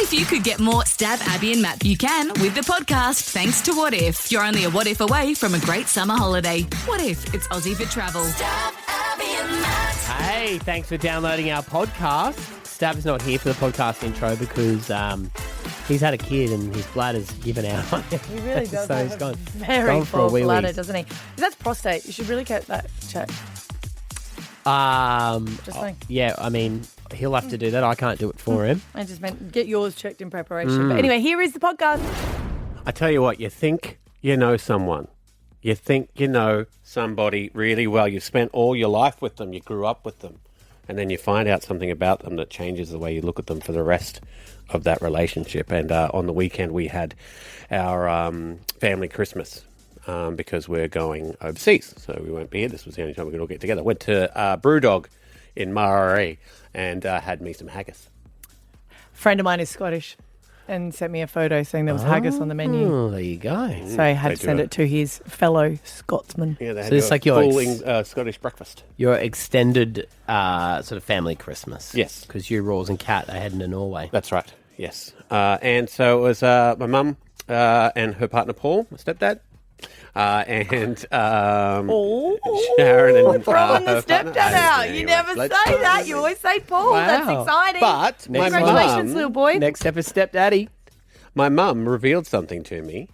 If you could get more Stav, Abby and Matt, you can with the podcast thanks to What If. You're only a what if away from a great summer holiday. What if it's Aussie for travel? Stav, Abby and Matt. Hey, thanks for downloading our podcast. Stav is not here for the podcast intro because he's had a kid and his bladder's given out on him. He really does. So have he's a gone very for a full wee bladder, wee. doesn't he? That's prostate. You should really get that checked. Just saying. Yeah, I mean, he'll have to do that. I can't do it for him. I just meant get yours checked in preparation. But anyway, here is the podcast. I tell you what, you think you know someone. You think you know somebody really well. You've spent all your life with them. You grew up with them. And then you find out something about them that changes the way you look at them for the rest of that relationship. And on the weekend, we had our family Christmas because we're going overseas. So we won't be here. This was the only time we could all get together. Went to Brewdog in Murray and had me some haggis. A friend of mine is Scottish and sent me a photo saying there was haggis on the menu. Oh, there you go. So I had They to do send it. it to his fellow Scotsman. Yeah, they had So it's a like your full Scottish breakfast. Your extended sort of family Christmas. Yes. Because you, Rawls and Kat, are heading to Norway. That's right, yes. And so it was my mum and her partner Paul, my stepdad, and Sharon and Throwing the her partner. stepdad out. You Anyway, never say let's- that. You always say Paul. That's Wow. exciting. But my Congratulations, little mum, boy. Next step is stepdaddy. my mum revealed something to me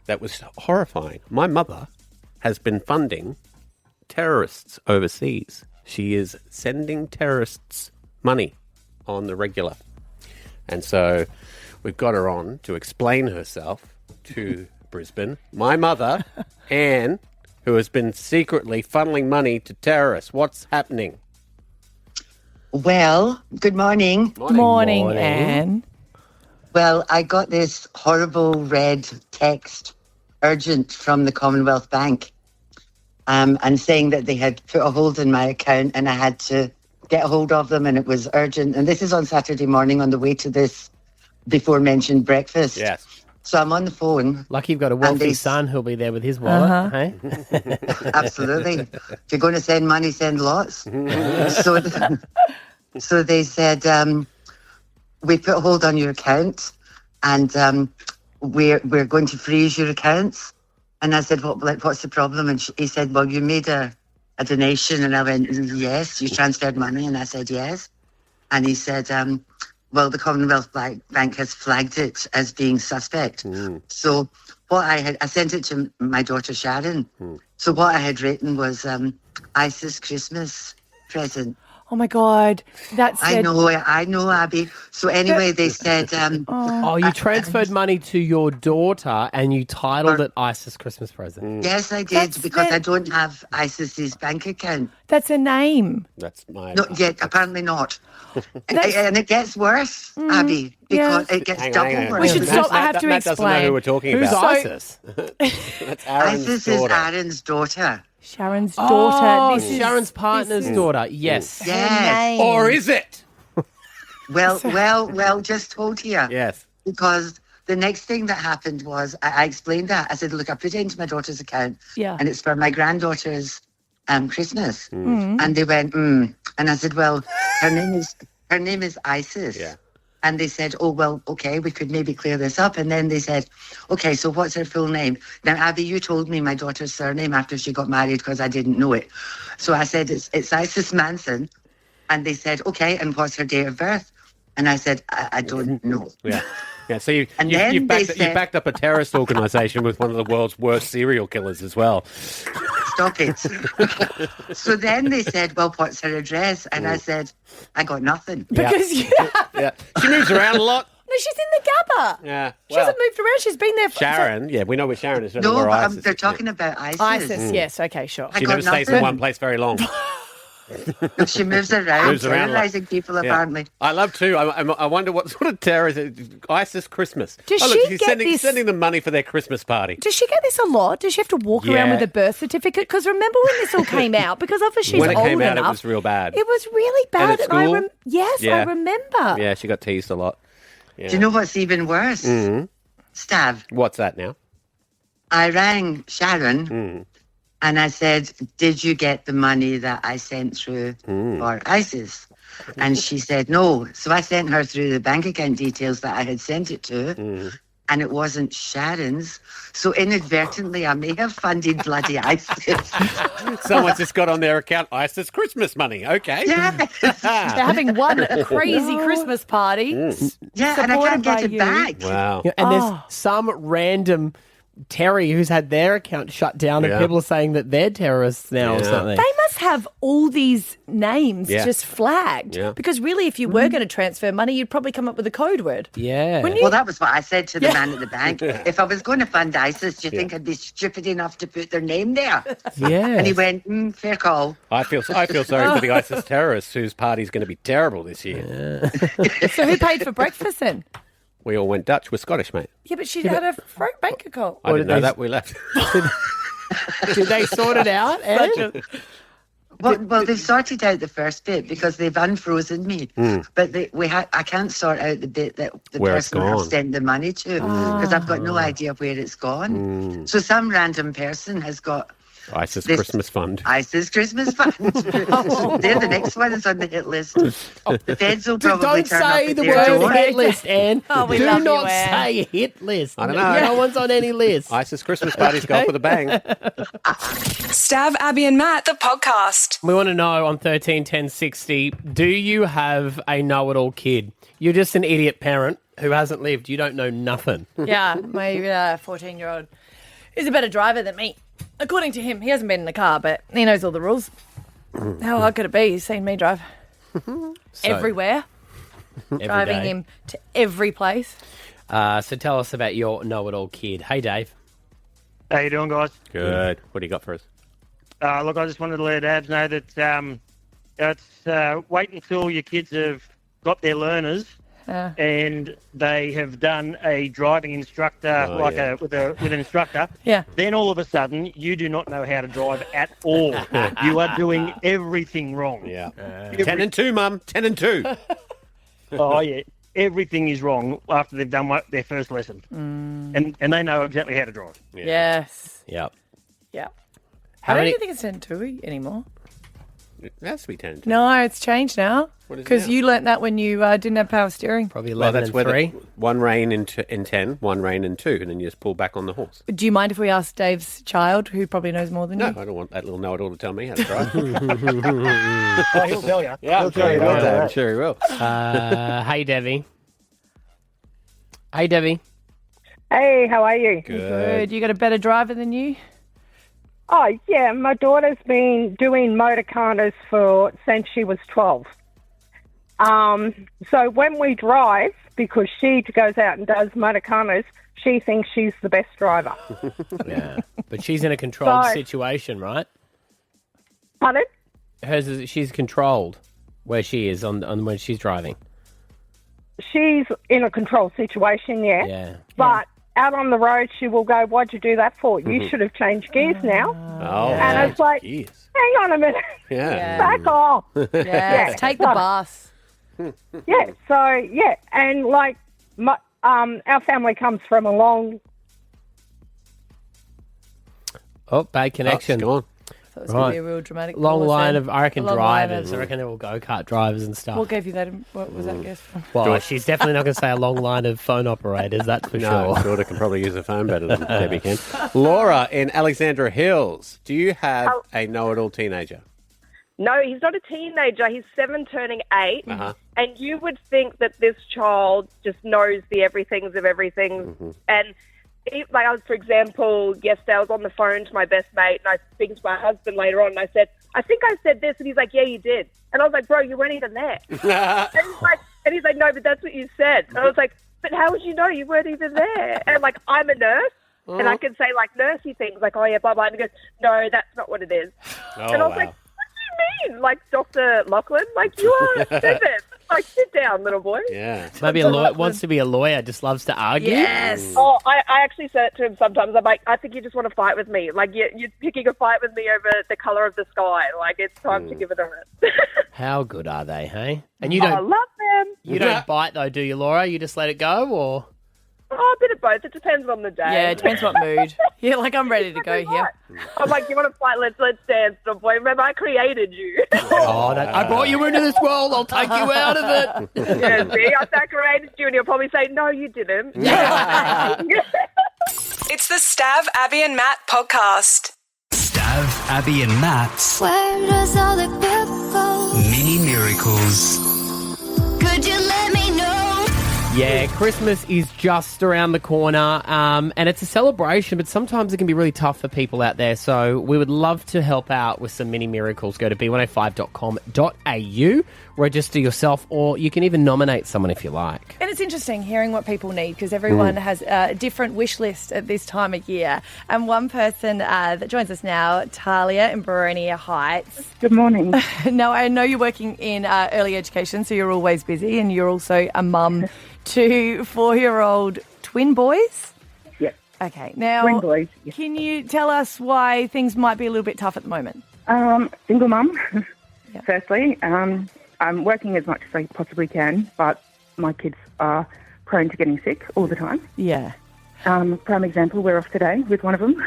that was horrifying. My mother has been funding terrorists overseas. She is sending terrorists money on the regular. And so we've got her on to explain herself to Brisbane. My mother, Anne, who has been secretly funneling money to terrorists. What's happening? Well, good morning. Morning, Morning. Anne. Well, I got this horrible red text, urgent, from the Commonwealth Bank, and saying that they had put a hold on my account and I had to get a hold of them and it was urgent. And this is on Saturday morning on the way to this before mentioned breakfast. Yes. So I'm on the phone. Lucky you've got a wealthy they- son who'll be there with his wallet. Hey? Absolutely. If you're going to send money, send lots. So they said, we put a hold on your account and we're going to freeze your accounts. And I said, what's the problem? And he said, well, you made a donation. And I went, yes. You transferred money? And I said, yes. And he said, well, the Commonwealth Bank has flagged it as being suspect. So what I sent it to my daughter Sharon. So what I had written was ISIS Christmas present. Oh, my God. That's I know, Abby. So anyway, they said, Oh, you transferred money to your daughter and you titled it ISIS Christmas present. yes, I did, That's because it. I don't have ISIS's bank account. That's a name. That's my... Not yet, apparently not. And it gets worse, Abby, because yeah. it gets Hang on, double hang on. We worse. should stop. I have to Matt doesn't know explain. who we're talking Who's about. ISIS? That's Aaron's ISIS is daughter. Aaron's daughter. Sharon's daughter. Oh, This is Sharon's partner's this is daughter. Yes. her Yes. name. Or is it? Well, just hold here. Yes. Because the next thing that happened was I explained that. I said, look, I put it into my daughter's account Yeah. and it's for my granddaughter's Christmas. And they went, And I said, well, her name is Isis. Yeah. And they said, oh, well, okay, we could maybe clear this up. And then they said, okay, so what's her full name? Now, Abby, you told me my daughter's surname after she got married because I didn't know it. So I said, it's Isis Manson. And they said, okay, and what's her date of birth? And I said, I don't know. Yeah. Yeah, so you've then you've they backed said- up a terrorist organisation with one of the world's worst serial killers as well. Stop it. So then they said, well, what's her address? And I said, I got nothing. Because Yeah, she moves around a lot. No, she's in the Gabba. Yeah, She hasn't moved around. She's been there for Sharon. Yeah, we know where Sharon is. No, where but ISIS they're is. talking about ISIS. ISIS. Yes. Okay. Sure. I She got never stays in nothing. one place very long. No, she moves around, Moves around a lot. terrorising people, Yeah. apparently. I love too. I wonder what sort of terrorist ISIS Christmas. Does look, she she's get this- sending them money for their Christmas party. Does she get this a lot? Does she have to walk around Yeah. with a birth certificate? Because remember when this all came out? Because obviously she's When it old came out, enough. it was real bad. It was really bad. at school? Yes, Yeah. I remember. Yeah, she got teased a lot. Yeah. Do you know what's even worse? Stav, What's that now? I rang Sharon and I said, did you get the money that I sent through for ISIS? And she said no. So I sent her through the bank account details that I had sent it to. And it wasn't Sharon's. So inadvertently, I may have funded bloody ISIS. Someone just got on their account ISIS Christmas money. Okay. Yeah. They're having one crazy Christmas party. Yeah, and I can't supported by get it you. back. Wow. Yeah, and there's some random Terry who's had their account shut down, and Yeah. people are saying that they're terrorists now or Yeah. something. They must have all these names Yeah. just flagged. Yeah. Because really, if you were going to transfer money, you'd probably come up with a code word. Yeah. Wouldn't you? Well, that was what I said to the man at the bank. If I was going to fund ISIS, do you think I'd be stupid enough to put their name there? Yeah. And he went, fair call. I feel sorry for the ISIS terrorists whose party's going to be terrible this year. So who paid for breakfast then? We all went Dutch. We're Scottish, mate. Yeah, but she had a bank account. I didn't did know they- that. We left. Did they sort it out, Anne? Well, they've sorted out the first bit because they've unfrozen me. But I can't sort out the bit that the Where it's person I've gone. sent the money to because I've got no idea where it's gone. So some random person has got ISIS This- Christmas Fund. ISIS Christmas Fund. They're the next ones on the hit list. The feds will probably Don't turn up say at the their word door. hit list, Anne. Oh, we Do love you, not Anne. say hit list. I don't know. No one's on any list. ISIS Christmas parties go for the bang. Stav, Abby, and Matt, the podcast. We want to know on 13 10 60, do you have a know-it-all kid? You're just an idiot parent who hasn't lived. You don't know nothing. Yeah, my 14-year-old is a better driver than me. According to him, he hasn't been in the car, but he knows all the rules. How hard could it be? He's seen me drive everywhere, Every driving day. him to every place. So tell us about your know-it-all kid. Hey, Dave. How you doing, guys? Good. What do you got for us? Look, I just wanted to let Ads know that it's wait until your kids have got their learners and they have done a driving instructor, with an instructor. Yeah. Then all of a sudden, you do not know how to drive at all. You are doing everything wrong. Yeah. 10 and 2, Mum. 10 and 2. Oh, yeah. Everything is wrong after they've done their first lesson. And they know exactly how to drive. Yes. Yep. Yeah. How I don't many- even think it's 10-2 anymore. It has to be 10 and 2. No, it's changed now. What is it Because now? you learnt that when you didn't have power steering. Probably Well, 11 that's and where 3. one rein in 10, one rein in 2, and then you just pull back on the horse. Do you mind if we ask Dave's child, who probably knows more than No, you? I don't want that little know-it-all to tell me how to drive. Oh, he'll tell you. Yeah, He'll tell you about I'm that. sure he will. Hey, Debbie. Hey, Debbie. Hey, how are you? Good. You got a better driver than you? Oh, yeah, my daughter's been doing motor carners since she was 12. So when we drive, because she goes out and does motor carners, she thinks she's the best driver. Yeah. But she's in a controlled So- situation, right? Pardon? She's controlled where she is on when she's driving. She's in a controlled situation, yeah. Yeah. But out on the road, she will go, what'd you do that for? You should have changed gears now. Oh, And it's like, geez. hang on a minute. Yeah. Back off. Yeah. Take the bus. Yeah, so, yeah. And, like, our family comes from a long... Oh, bad Oh, it's connection. gone. So it's going Right. to be a real dramatic Long pause line then. of, I reckon, A long line drivers. of- I reckon they're all go-kart drivers and stuff. What gave you that? What was that guess from? Well, she's definitely not going to say a long line of phone operators, that's for No, sure. daughter can probably use a phone better than Debbie can. Laura in Alexandra Hills, do you have a know-it-all teenager? No, he's not a teenager. He's 7 turning 8. Uh-huh. And you would think that this child just knows the everythings of everything. And, for example, yesterday I was on the phone to my best mate and I was speaking to my husband later on and I said, I think I said this. And he's like, yeah, you did. And I was like, bro, you weren't even there. and he's like, no, but that's what you said. And I was like, but how would you know you weren't even there? And, I'm a nurse. And I can say, nursey things, oh, yeah, blah, blah. And he goes, no, that's not what it is. Oh, and I was like, what do you mean? Dr. Lachlan? You are 7. Sit down, little boy. Yeah. Maybe a lawyer wants to be a lawyer, just loves to argue. Yes. Oh, I actually said it to him sometimes. I'm like, I think you just want to fight with me. You're picking a fight with me over the colour of the sky. It's time to give it a rest. How good are they, hey? And you I don't love them. you don't bite though, do you, Laura? You just let it go, or Oh, a bit of both. It depends on the day. Yeah, it depends what mood. Yeah, like I'm ready to go here. I'm like, you want to fight? Let's dance. And I'm like, remember, I created you. I brought you into this world. I'll take you out of it. Yeah, see, I created you, and you'll probably say, no, you didn't. It's the Stav, Abby and Matt podcast. Stav, Abby and Matt's Where does all the good go? Mini Miracles. Could you let me know? Yeah, Christmas is just around the corner, and it's a celebration, but sometimes it can be really tough for people out there. So we would love to help out with some mini miracles. Go to b105.com.au, register yourself, or you can even nominate someone if you like. And it's interesting hearing what people need because everyone has a different wish list at this time of year. And one person that joins us now, Talia in Boronia Heights. Good morning. Now, I know you're working in early education, so you're always busy, and you're also a mum to 4-year-old twin boys? Yep. Okay. Now, Twin boys, yes. Can you tell us why things might be a little bit tough at the moment? Single mum, firstly. I'm working as much as I possibly can, but my kids are prone to getting sick all the time. Yeah. Prime example, we're off today with one of them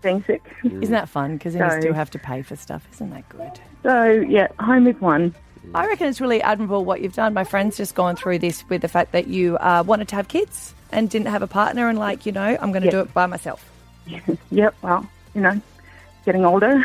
being sick. Isn't that fun? Because then you So- still have to pay for stuff. Isn't that good? So, yeah, home with one. I reckon it's really admirable what you've done. My friend's just gone through this with the fact that you wanted to have kids and didn't have a partner and I'm going to do it by myself. Yep, well, getting older.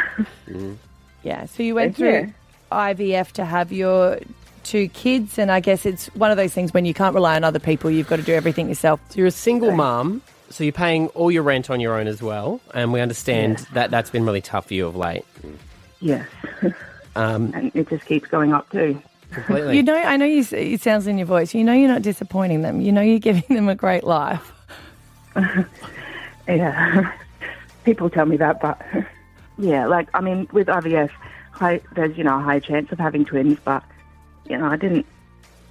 Yeah, so you went through IVF to have your 2 kids, and I guess it's one of those things when you can't rely on other people, you've got to do everything yourself. So you're a single mum, so you're paying all your rent on your own as well, and we understand that that's been really tough for you of late. Yes. And it just keeps going up too. Completely. I know it sounds in your voice. You're not disappointing them. You're giving them a great life. Yeah. People tell me that, but yeah, with IVF, there's, a high chance of having twins, but, I didn't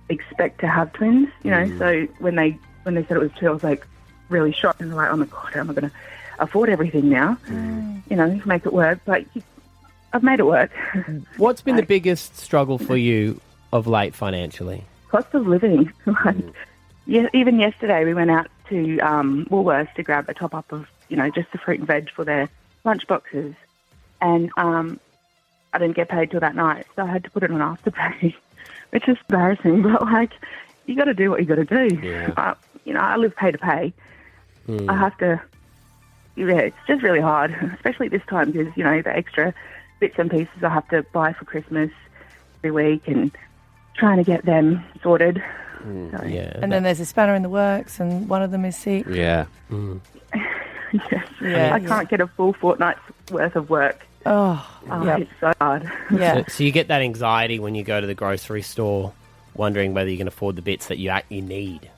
expect to have twins, so when they said it was 2, I was like really shocked and like, oh my God, how am I going to afford everything now? Make it work, but I've made it work. What's been the biggest struggle for you of late financially? Cost of living. Even yesterday we went out to Woolworths to grab a top-up of, just the fruit and veg for their lunch boxes. And I didn't get paid till that night, so I had to put it on afterpay, which is embarrassing. But, you got to do what you got to do. Yeah. I live pay to pay. I have to, it's just really hard, especially this time because, the extra bits and pieces I have to buy for Christmas every week and trying to get them sorted. So, Yeah. And then there's a spanner in the works and one of them is sick. Yeah. yes. Yeah. I can't get a full fortnight's worth of work. It's so hard. Yeah. So you get that anxiety when you go to the grocery store, wondering whether you can afford the bits that you need.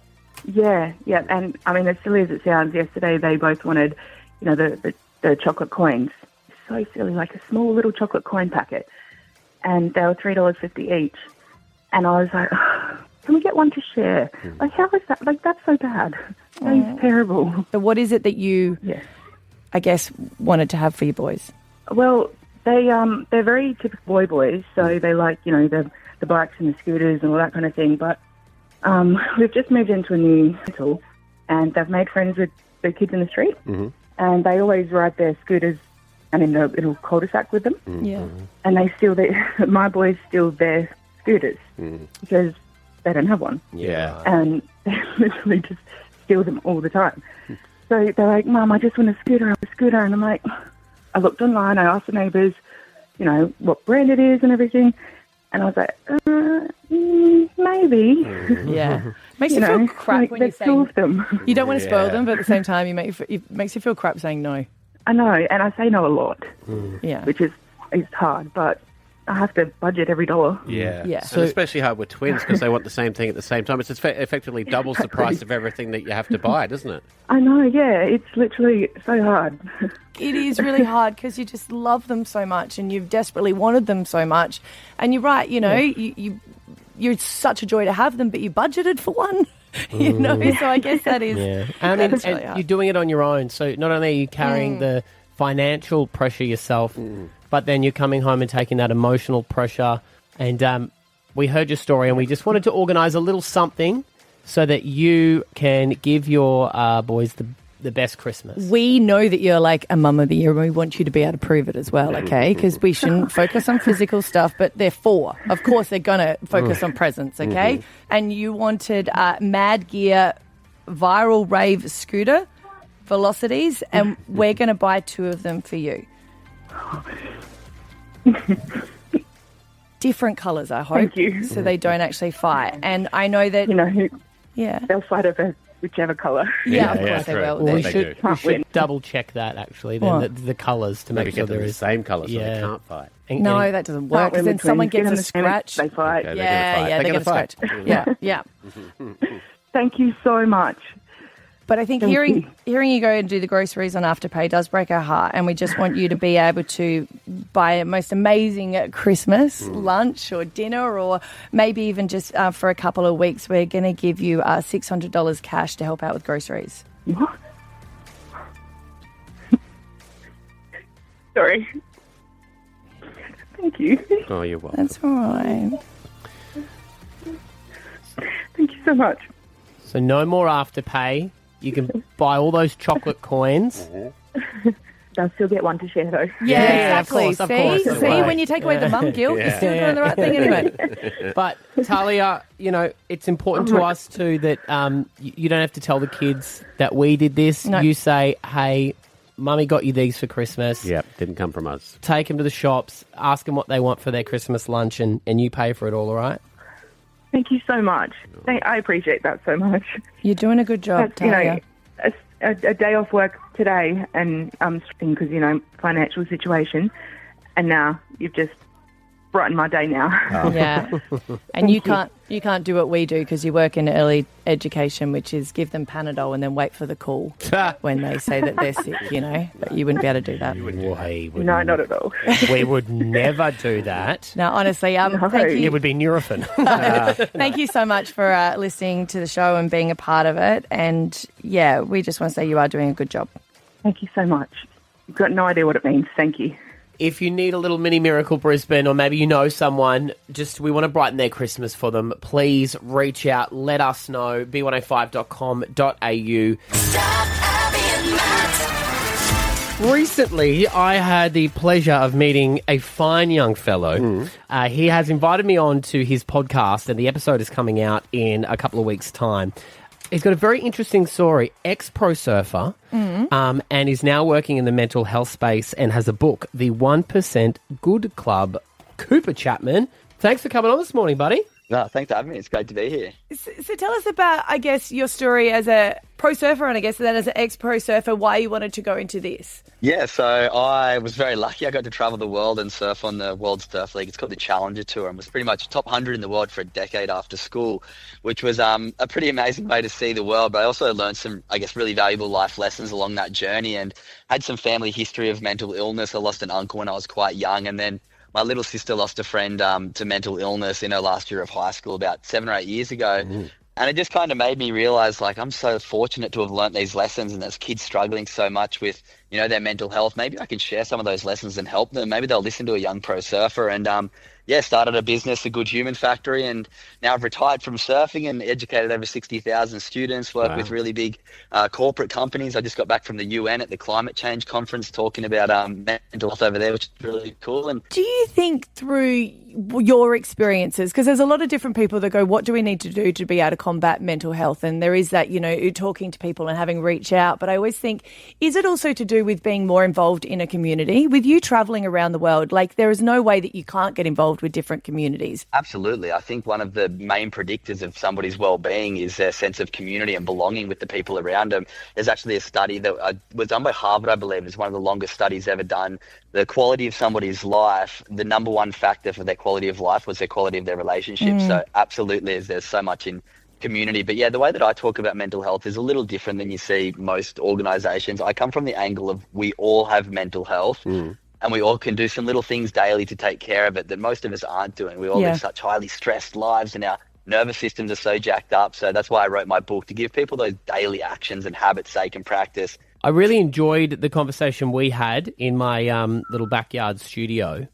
Yeah. And, as silly as it sounds, yesterday they both wanted, the chocolate coins. So silly, like a small little chocolate coin packet. And they were $3.50 each. And I was like, can we get one to share? Like, how is that? Like, that's so bad. That is terrible. So what is it that you, I guess, wanted to have for your boys? Well, they're very typical boys. So they like, the bikes and the scooters and all that kind of thing. But we've just moved into a new rental and they've made friends with the kids in the street. Mm-hmm. And they always ride their scooters and in a little cul-de-sac with them. Yeah. And they steal my boys steal their scooters because they don't have one. Yeah. And they literally just steal them all the time. So they're like, Mum, I just want a scooter. And I'm like, I looked online, I asked the neighbours, what brand it is and everything. And I was like, maybe. Yeah. Makes you feel crap when you say two of them. You don't want to spoil them, but at the same time, it makes you feel crap saying no. I know, and I say no a lot, Yeah. which is hard, but I have to budget every dollar. Yeah. Yeah. So especially hard with twins because they want the same thing at the same time. It's effectively doubles the price of everything that you have to buy, doesn't it? I know, yeah. It's literally so hard. It is really hard because you just love them so much and you've desperately wanted them so much. And you're right, you're such a joy to have them, but you budgeted for one. So I guess that is. Yeah. That's really And hard. you're doing it on your own. So not only are you carrying the financial pressure yourself, but then you're coming home and taking that emotional pressure. And we heard your story and we just wanted to organise a little something so that you can give your boys the best Christmas. We know that you're like a mum of the year, and we want you to be able to prove it as well, okay? Because we shouldn't focus on physical stuff, but they're 4. Of course, they're going to focus on presents, okay? And you wanted Mad Gear Viral Rave Scooter Velocities, and we're going to buy 2 of them for you. Different colours, I hope. Thank you. So they don't actually fight. And I know that... They'll fight over whichever colour. Yeah, of course they will. Well, we They should double check that actually. Then the colours to Maybe make sure get them there the is same colour so Yeah. they can't fight. No, that doesn't work, because then someone gets a scratch. They fight. Okay, Yeah, they're going to fight. scratch. Yeah. Thank you so much. But I think hearing you go and do the groceries on Afterpay does break our heart, and we just want you to be able to buy a most amazing Christmas lunch or dinner, or maybe even just for a couple of weeks. We're going to give you $600 cash to help out with groceries. What? Sorry. Thank you. Oh, you're welcome. That's all right. Thank you so much. So no more Afterpay. You can buy all those chocolate coins. They'll still get one to share, though. Yeah, of exactly. course, of course. See, when you take away the mum guilt, you're still doing the right thing anyway. But Talia, it's important to us too that you don't have to tell the kids that we did this. No. You say, hey, Mummy got you these for Christmas. Yep, didn't come from us. Take them to the shops, ask them what they want for their Christmas lunch, and you pay for it all right? Thank you so much. I appreciate that so much. You're doing a good job, That's, Talia. a day off work today, and I'm struggling because, financial situation, and now you've just brightened my day now. Yeah, and you can't do what we do because you work in early education, which is give them Panadol and then wait for the call when they say that they're sick. But you wouldn't be able to do that. No, not at all. We would never do that. No, honestly, thank you. It would be Nurofen. Thank you so much for listening to the show and being a part of it. And yeah, we just want to say you are doing a good job. Thank you so much. You've got no idea what it means. Thank you. If you need a little mini miracle, Brisbane, or maybe you know someone, we want to brighten their Christmas for them, please reach out, let us know, b105.com.au. Recently, I had the pleasure of meeting a fine young fellow. He has invited me on to his podcast, and the episode is coming out in a couple of weeks' time. He's got a very interesting story, ex-pro surfer, and is now working in the mental health space and has a book, The 1% Good Club. Cooper Chapman, thanks for coming on this morning, buddy. No, thanks for having me. It's great to be here. So tell us about, I guess, your story as a pro surfer, and I guess then as an ex-pro surfer, why you wanted to go into this. Yeah, so I was very lucky. I got to travel the world and surf on the World Surf League. It's called the Challenger Tour, and was pretty much top 100 in the world for a decade after school, which was a pretty amazing way to see the world. But I also learned some, I guess, really valuable life lessons along that journey, and had some family history of mental illness. I lost an uncle when I was quite young, and then my little sister lost a friend to mental illness in her last year of high school about 7 or 8 years ago. And it just kind of made me realize, I'm so fortunate to have learnt these lessons, and there's kids struggling so much with, their mental health. Maybe I can share some of those lessons and help them. Maybe they'll listen to a young pro surfer. And started a business, The Good Human Factory, and now I've retired from surfing and educated over 60,000 students, work with really big corporate companies. I just got back from the UN at the climate change conference talking about mental health over there, which is really cool. And do you think through your experiences, because there's a lot of different people that go, what do we need to do to be able to combat mental health? And there is that, talking to people and having reach out. But I always think, is it also to do with being more involved in a community? With you traveling around the world, there is no way that you can't get involved with different communities. Absolutely. I think one of the main predictors of somebody's well-being is their sense of community and belonging with the people around them. There's actually a study that was done by Harvard, I believe. It's one of the longest studies ever done. The quality of somebody's life, the number one factor for their quality of life was their quality of their relationship. So absolutely, there's so much in community. But yeah, the way that I talk about mental health is a little different than you see most organizations. I come from the angle of we all have mental health. And we all can do some little things daily to take care of it that most of us aren't doing. We all live such highly stressed lives, and our nervous systems are so jacked up. So that's why I wrote my book, to give people those daily actions and habits they can practice. I really enjoyed the conversation we had in my little backyard studio.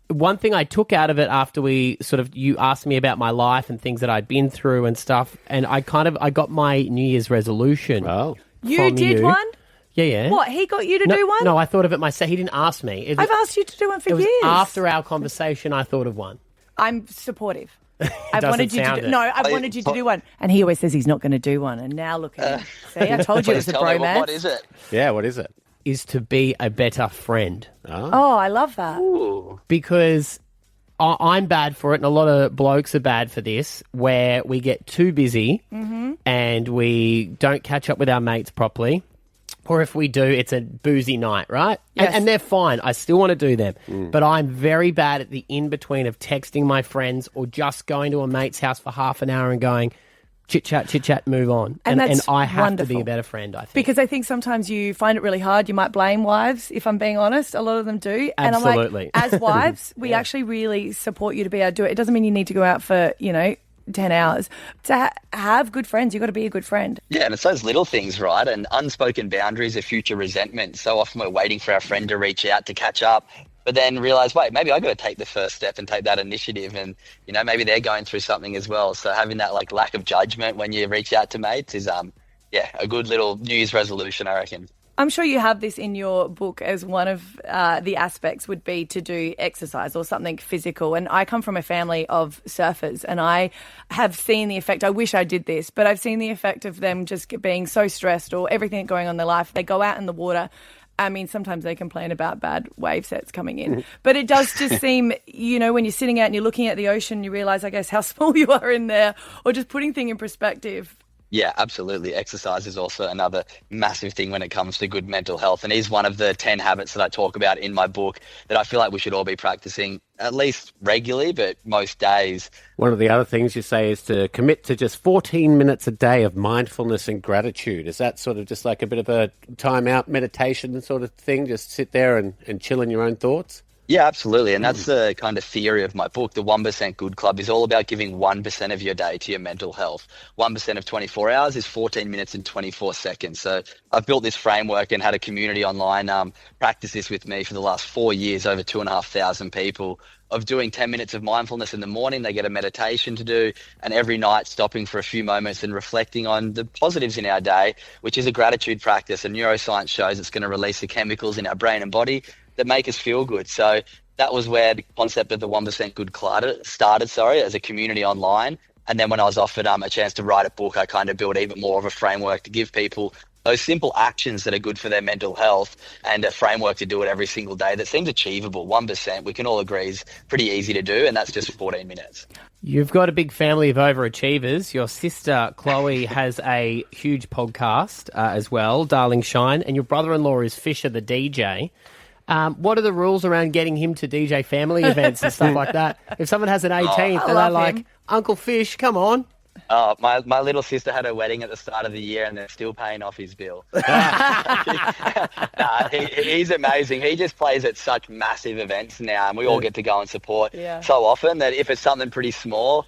one thing I took out of it after you asked me about my life and things that I'd been through and stuff, and I got my New Year's resolution. Oh. You did one? Yeah. What, he got you to do one? No, I thought of it myself. He didn't ask me. I've asked you to do one for years. After our conversation, I thought of one. I'm supportive. I doesn't wanted you to sound do, it. no, I wanted you to do one, and he always says he's not going to do one. And now look at him. See, I told you it was a Tell me, bromance. what is it? Yeah, what is it? Is to be a better friend. Oh, I love that. Ooh. Because I'm bad for it, and a lot of blokes are bad for this, where we get too busy and we don't catch up with our mates properly. Or if we do, it's a boozy night, right? Yes. And they're fine. I still want to do them. But I'm very bad at the in-between of texting my friends or just going to a mate's house for half an hour and going, chit-chat, move on. And that's I have to be wonderful. a better friend, I think. Because I think sometimes you find it really hard. You might blame wives, if I'm being honest. A lot of them do. And Absolutely. I'm like, as wives, we actually really support you to be able to do it. It doesn't mean you need to go out for, 10 hours. To have good friends, you've got to be a good friend. Yeah, and it's those little things, right? And unspoken boundaries of future resentment. So often we're waiting for our friend to reach out to catch up, but then realise, wait, maybe I got to take the first step and take that initiative. And, maybe they're going through something as well. So having that lack of judgment when you reach out to mates is, a good little New Year's resolution, I reckon. I'm sure you have this in your book as one of the aspects would be to do exercise or something physical. And I come from a family of surfers, and I have seen the effect. I wish I did this, but I've seen the effect of them just being so stressed or everything going on in their life. They go out in the water. I mean, sometimes they complain about bad wave sets coming in, but it does just seem, when you're sitting out and you're looking at the ocean, you realise, I guess, how small you are in there, or just putting things in perspective. Yeah, absolutely. Exercise is also another massive thing when it comes to good mental health, and is one of the 10 habits that I talk about in my book that I feel like we should all be practicing at least regularly, but most days. One of the other things you say is to commit to just 14 minutes a day of mindfulness and gratitude. Is that sort of just like a bit of a time-out meditation sort of thing? Just sit there and chill in your own thoughts? Yeah, absolutely. And that's the kind of theory of my book. The 1% Good Club is all about giving 1% of your day to your mental health. 1% of 24 hours is 14 minutes and 24 seconds. So I've built this framework and had a community online practice this with me for the last 4 years, over 2,500 people, of doing 10 minutes of mindfulness in the morning. They get a meditation to do, and every night stopping for a few moments and reflecting on the positives in our day, which is a gratitude practice. And neuroscience shows it's going to release the chemicals in our brain and body that make us feel good. So that was where the concept of the 1% Good started, as a community online. And then when I was offered a chance to write a book, I kind of built even more of a framework to give people those simple actions that are good for their mental health, and a framework to do it every single day that seems achievable. 1%, we can all agree, is pretty easy to do, and that's just 14 minutes. You've got a big family of overachievers. Your sister, Chloe, has a huge podcast as well, Darling Shine, and your brother-in-law is Fisher, the DJ. What are the rules around getting him to DJ family events and stuff like that? If someone has an 18th and they're like, Uncle Fish, come on. My little sister had her wedding at the start of the year, and they're still paying off his bill. He's amazing. He just plays at such massive events now, and we all get to go and support so often that if it's something pretty small,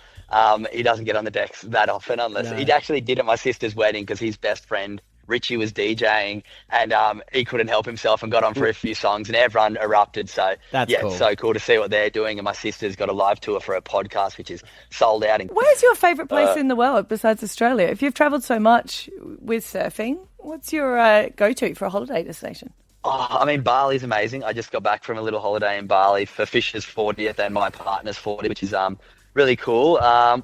he doesn't get on the decks that often, unless he actually did at my sister's wedding because his best friend Richie was DJing, and he couldn't help himself and got on for a few songs, and everyone erupted. So That's cool. It's so cool to see what they're doing. And my sister's got a live tour for her podcast, which is sold out. Where's your favourite place in the world besides Australia? If you've travelled so much with surfing, what's your go-to for a holiday destination? Bali's amazing. I just got back from a little holiday in Bali for Fisher's 40th and my partner's 40th, which is really cool.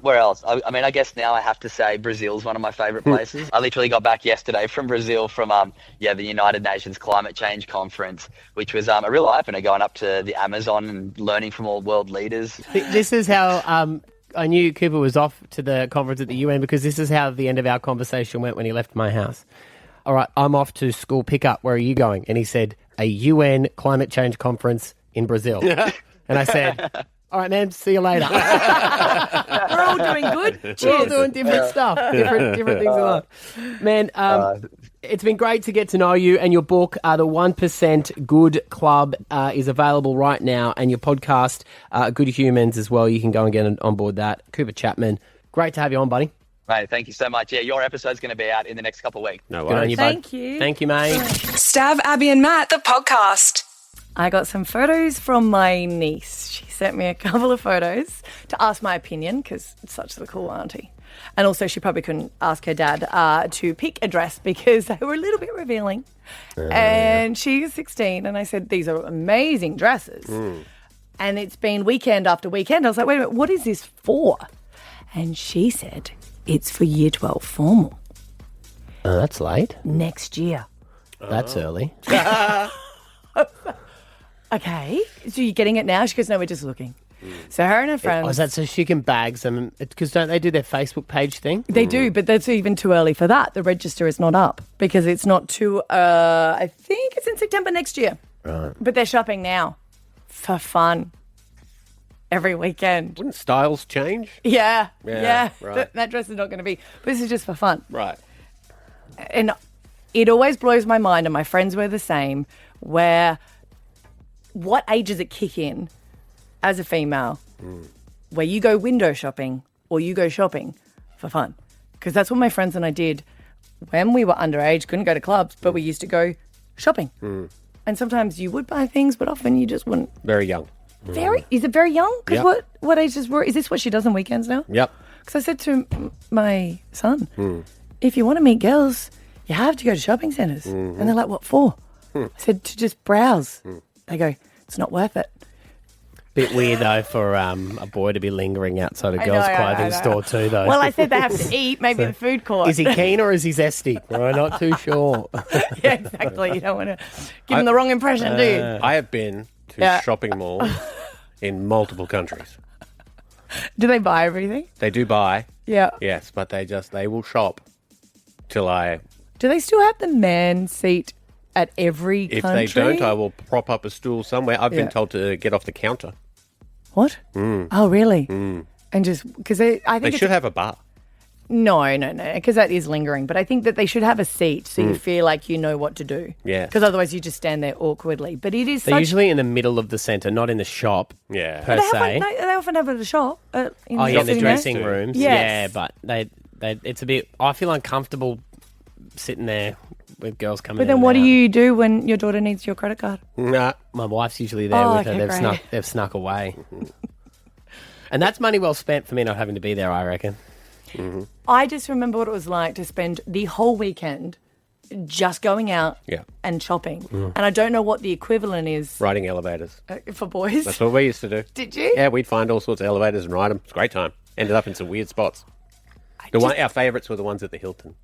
Where else? I guess now I have to say Brazil's one of my favourite places. I literally got back yesterday from Brazil from the United Nations Climate Change Conference, which was a real eye-opener, going up to the Amazon and learning from all world leaders. This is how I knew Cooper was off to the conference at the UN, because this is how the end of our conversation went when he left my house. All right, I'm off to school pickup. Where are you going? And he said, a UN Climate Change Conference in Brazil. And I said, all right, man, see you later. We're all doing good. Cheers. We're all doing different stuff, different things in life. Man, it's been great to get to know you, and your book, The 1% Good Club, is available right now, and your podcast, Good Humans, as well. You can go and get on board that. Cooper Chapman, great to have you on, buddy. Mate, thank you so much. Yeah, your episode's going to be out in the next couple of weeks. No Good on worries. you, bud. Thank you. Thank you, mate. Stav, Abby and Matt, the podcast. I got some photos from my niece. She sent me a couple of photos to ask my opinion because it's such the cool auntie. And also she probably couldn't ask her dad to pick a dress because they were a little bit revealing. And she is 16 and I said, these are amazing dresses. And it's been weekend after weekend. I was like, wait a minute, what is this for? And she said, it's for year 12 formal. Oh, that's late. Next year. That's early. Okay, so you're getting it now? She goes, no, we're just looking. So her and her friends... Oh, is that so she can bag them? Because don't they do their Facebook page thing? They do, but that's even too early for that. The register is not up because it's not too... I think it's in September next year. Right. But they're shopping now for fun every weekend. Wouldn't styles change? Yeah. Right. That dress is not going to be... But this is just for fun. Right. And it always blows my mind, and my friends were the same, where... What age does it kick in as a female where you go window shopping or you go shopping for fun? Because that's what my friends and I did when we were underage, couldn't go to clubs, but we used to go shopping. And sometimes you would buy things, but often you just wouldn't. Very young. Is it very young? Because Yep. what age is this what she does on weekends now? Yep. Because I said to my son, if you want to meet girls, you have to go to shopping centres. And they're like, what for? I said, to just browse. They go, it's not worth it. Bit weird, though, for a boy to be lingering outside a girls' clothing store too, though. Well, I said they have to eat, maybe the food court. Is he keen or is he zesty? We're not too sure. Yeah, exactly. You don't want to give him the wrong impression, do you? I have been to shopping malls in multiple countries. Do they buy everything? They do buy. Yeah. Yes, but they will shop till I... Do they still have the man seat at every country? If they don't, I will prop up a stool somewhere. I've been told to get off the counter. What? Oh, really? And just because I think They should have a bar. No, because that is lingering. But I think that they should have a seat so you feel like you know what to do. Yeah. Because otherwise you just stand there awkwardly. But it is They're usually in the middle of the centre, not in the shop. Yeah. Per se. They often have it at the shop. In the sitting dressing there. rooms. Yes. Yeah, but they it's a bit. I feel uncomfortable sitting there with girls coming. But then in what and do out. you do when your daughter needs your credit card? Nah. My wife's usually there with her. They've snuck away. And that's money well spent for me not having to be there, I reckon. I just remember what it was like to spend the whole weekend just going out and shopping. And I don't know what the equivalent is Riding elevators. for boys. That's what we used to do. Did you? Yeah, we'd find all sorts of elevators and ride them. It's a great time. Ended up in some weird spots. Our favourites were the ones at the Hilton.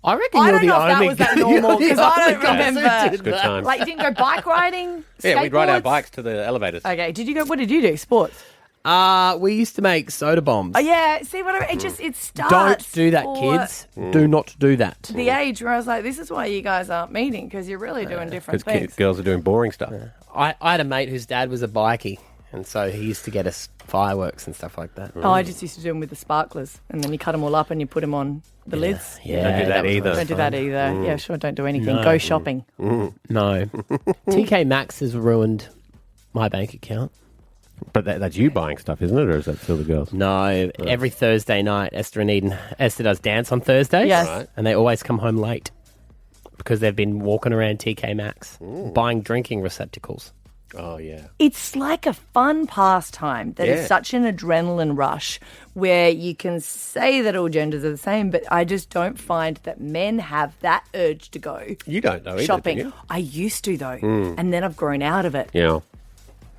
I reckon I you're don't the know if that only was that normal because I don't remember. It's a good time. Like, you didn't go bike riding? Yeah, we'd ride our Skateboards? bikes to the elevators. Okay, did you go? What did you do? Sports? We used to make soda bombs. Oh yeah. See what it starts. Don't do that, for kids. Do not do that. The age where I was like, this is why you guys aren't meeting because you're really doing different Because things. girls are doing boring stuff. I had a mate whose dad was a bikie, and so he used to get us fireworks and stuff like that. Oh, I just used to do them with the sparklers, and then you cut them all up and you put them on the lids. Yeah, Don't do that was either. always Don't do fun. that either. Yeah, sure. Don't do anything. No. Go shopping. No. TK Maxx has ruined my bank account. But that's you buying stuff, isn't it? Or is that still the girls? No, every Thursday night, Esther does dance on Thursdays. Yes. Right. And they always come home late because they've been walking around TK Maxx buying drinking receptacles. Oh, yeah. It's like a fun pastime that is Yeah. such an adrenaline rush where you can say that all genders are the same, but I just don't find that men have that urge to go You don't know either, shopping. do you? I used to, though, and then I've grown out of it. Yeah.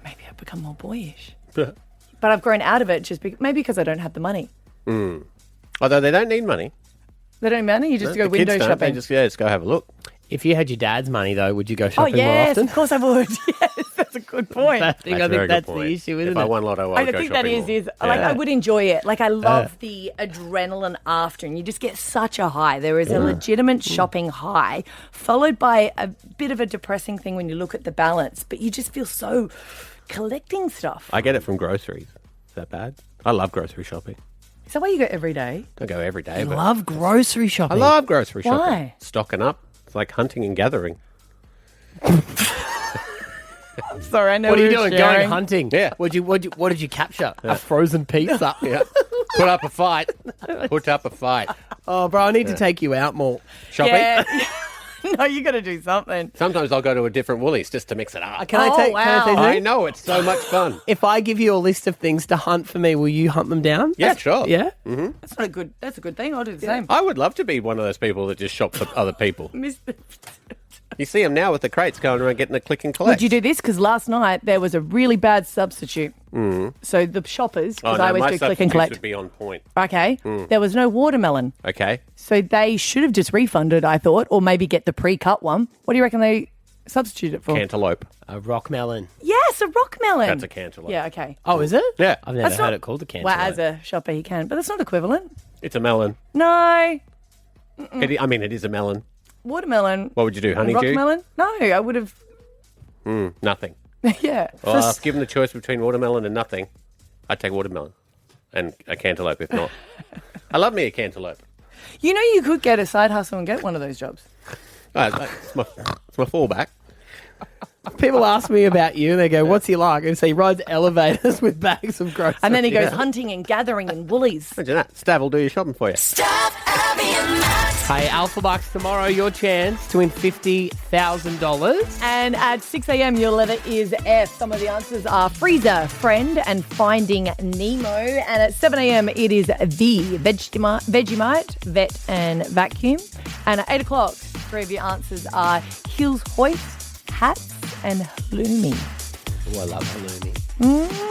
Maybe I've become more boyish. But I've grown out of it just maybe because I don't have the money. Although they don't need money. They don't money. You just go The window kids don't. shopping. They just go have a look. If you had your dad's money, though, would you go Oh shopping more yes, often? of course I would. Yes, that's a good point. I think a very good that's point. the issue, isn't If it? I won Lotto, I I would go think that shopping is more. like I would enjoy it. Like I love the adrenaline after, and you just get such a high. There is a legitimate shopping high, followed by a bit of a depressing thing when you look at the balance. But you just feel so collecting stuff. I get it from groceries. Is that bad? I love grocery shopping. Is that why you go every day? I go every day. I but love grocery I shopping. love grocery shopping. Why? Stocking up. It's like hunting and gathering. Sorry, I know What are you we doing? were Going sharing. hunting? Yeah. What did you capture? A frozen pizza. Yeah. Put up a fight. Put up a fight. Oh, bro, I need to take you out more. Shopping? Yeah. No, you got to do something. Sometimes I'll go to a different Woolies just to mix it up. Can I take something? I know, it's so much fun. If I give you a list of things to hunt for me, will you hunt them down? Yeah, sure. Yeah? Mm-hmm. That's a good thing. I'll do the same. I would love to be one of those people that just shop for other people. Mr. You see them now with the crates going around getting a click and collect. Would you do this? Because last night there was a really bad substitute. So the shoppers, because I always do click and collect. Would be on point. Okay. There was no watermelon. Okay. So they should have just refunded, I thought, or maybe get the pre-cut one. What do you reckon they substitute it for? Cantaloupe. A rock melon. Yes, a rock melon. That's a cantaloupe. Yeah, okay. Oh, is it? Yeah. I've never That's heard not- it called a cantaloupe. Well, as a shopper, you can, but that's not equivalent. It's a melon. No. It is a melon. Watermelon. What would you do, honeydew? Rock melon? No, I would have. Nothing. Yeah. Well, if given the choice between watermelon and nothing, I'd take watermelon and a cantaloupe if not. I love me a cantaloupe. You know, you could get a side hustle and get one of those jobs. It's my fallback. People ask me about you and they go, what's he like? And so he rides elevators with bags of groceries. And then he goes hunting and gathering in Woolies. Imagine that. Stav will do your shopping for you. Stav, Abby and Matt. Hey, Alpha Bucks tomorrow, your chance to win $50,000. And at 6 a.m, your letter is F. Some of the answers are freezer, friend, and Finding Nemo. And at 7 a.m, it is the Vegemite, vet, and vacuum. And at 8 o'clock, three of your answers are Hills Hoist, hats, and halloumi. Oh, I love halloumi.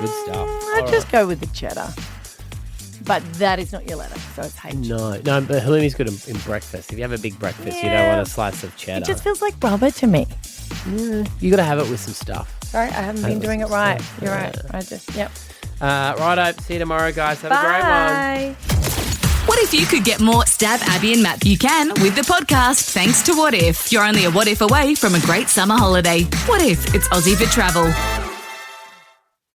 Good stuff. I'd just go with the cheddar. But that is not your letter, so it's H. No, but halloumi's good in breakfast. If you have a big breakfast, you don't Yeah. want a slice of cheddar. It just feels like rubber to me. You got to have it with some stuff. Sorry, I haven't been doing it right. You're right. Yep. Righto, see you tomorrow, guys. Have a great one. Bye. What if you could get more Stab Abby and Matt Buchanan with the podcast thanks to What If? You're only a what if away from a great summer holiday. What if it's Aussie for travel?